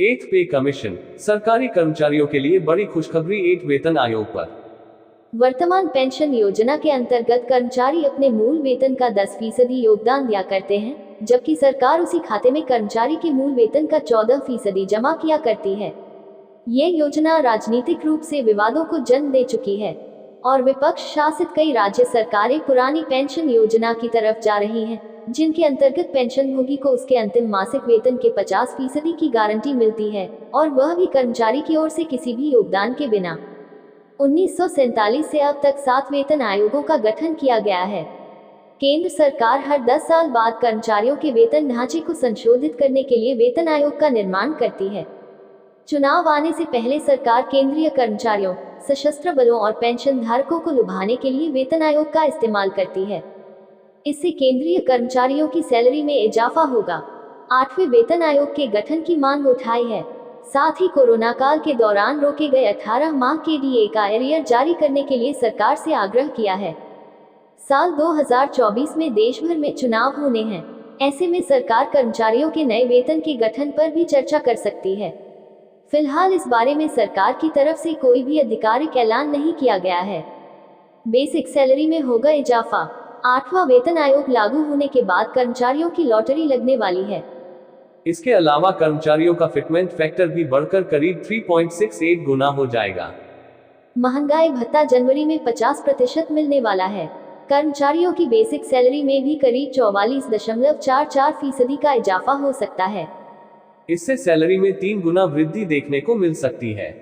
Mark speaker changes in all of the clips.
Speaker 1: Eight पे commission, सरकारी कर्मचारियों के लिए बड़ी खुशखबरी। एट वेतन आयोग पर
Speaker 2: वर्तमान पेंशन योजना के अंतर्गत कर्मचारी अपने मूल वेतन का 10% योगदान दिया करते हैं, जबकि सरकार उसी खाते में कर्मचारी के मूल वेतन का 14% जमा किया करती है। ये योजना राजनीतिक रूप से विवादों को जन्म दे चुकी है और विपक्ष शासित कई राज्य सरकारें पुरानी पेंशन योजना की तरफ जा रही हैं, जिनके अंतर्गत पेंशनभोगी को उसके अंतिम मासिक वेतन के 50% की गारंटी मिलती है, और वह भी कर्मचारी की ओर से किसी भी योगदान के बिना। 1947 से अब तक 7 वेतन आयोगों का गठन किया गया है। केंद्र सरकार हर 10 साल बाद कर्मचारियों के वेतन ढांचे को संशोधित करने के लिए वेतन आयोग का निर्माण करती है। चुनाव आने से पहले सरकार केंद्रीय कर्मचारियों, सशस्त्र बलों और पेंशन धारकों को लुभाने के लिए वेतन आयोग का इस्तेमाल करती है। इससे केंद्रीय कर्मचारियों की सैलरी में इजाफा होगा। 8वें वेतन आयोग के गठन की मांग उठाई है। साथ ही कोरोना काल के दौरान रोके गए 18 माह के डीए का एरियर जारी करने के लिए सरकार से आग्रह किया है। साल 2024 में देश भर में चुनाव होने हैं। ऐसे में सरकार कर्मचारियों के नए वेतन के गठन पर भी चर्चा कर सकती है। फिलहाल इस बारे में सरकार की तरफ से कोई भी आधिकारिक ऐलान नहीं किया गया है। बेसिक सैलरी में होगा इजाफा। 8वां वेतन आयोग लागू होने के बाद कर्मचारियों की लॉटरी लगने वाली है।
Speaker 1: इसके अलावा कर्मचारियों का फिटमेंट फैक्टर भी बढ़कर करीब 3.68 गुना हो जाएगा।
Speaker 2: महंगाई भत्ता जनवरी में 50% मिलने वाला है। कर्मचारियों की बेसिक सैलरी में भी करीब 44.44% का इजाफा हो सकता है।
Speaker 1: इससे सैलरी में 3 गुना वृद्धि देखने को मिल सकती है।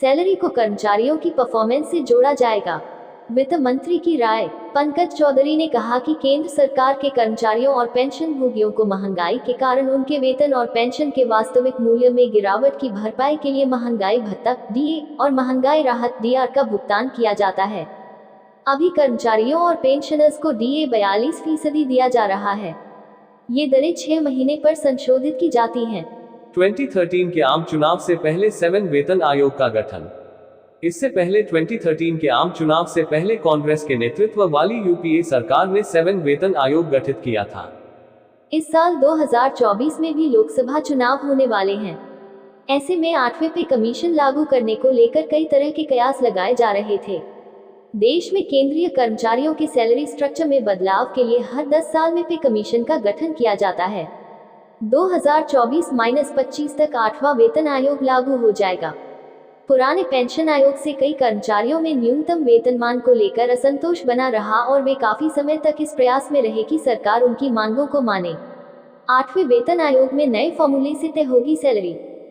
Speaker 2: सैलरी को कर्मचारियों की परफॉर्मेंस से जोड़ा जाएगा। वित्त मंत्री की राय। पंकज चौधरी ने कहा कि केंद्र सरकार के कर्मचारियों और पेंशनभोगियों को महंगाई के कारण उनके वेतन और पेंशन के वास्तविक मूल्य में गिरावट की भरपाई के लिए महंगाई भत्ता डीए और महंगाई राहत डीआर का भुगतान किया जाता है। अभी कर्मचारियों और पेंशनर्स को डीए 42% दिया जा रहा है। ये दरें 6 महीने पर संशोधित की जाती हैं।
Speaker 1: 2013 के आम चुनाव से पहले 7 वेतन आयोग का गठन। इससे पहले 2013 के आम चुनाव से पहले कांग्रेस के नेतृत्व वाली यूपीए सरकार ने 7 वेतन आयोग गठित किया था।
Speaker 2: इस साल 2024 में भी लोकसभा चुनाव होने वाले हैं। ऐसे में 8वें पे कमीशन लागू करने को लेकर कई तरह के कयास लगाए जा रहे थे। देश में केंद्रीय कर्मचारियों के सैलरी स्ट्रक्चर में बदलाव के लिए हर 10 साल में पे कमीशन का गठन किया जाता है। 2024-25 तक 8वां वेतन आयोग लागू हो जाएगा। पुराने पेंशन आयोग से कई कर्मचारियों में न्यूनतम वेतनमान को लेकर असंतोष बना रहा और वे काफी समय तक इस प्रयास में रहे कि सरकार उनकी मांगों को माने। 8वें वेतन आयोग में नए फॉर्मूले से तय होगी सैलरी।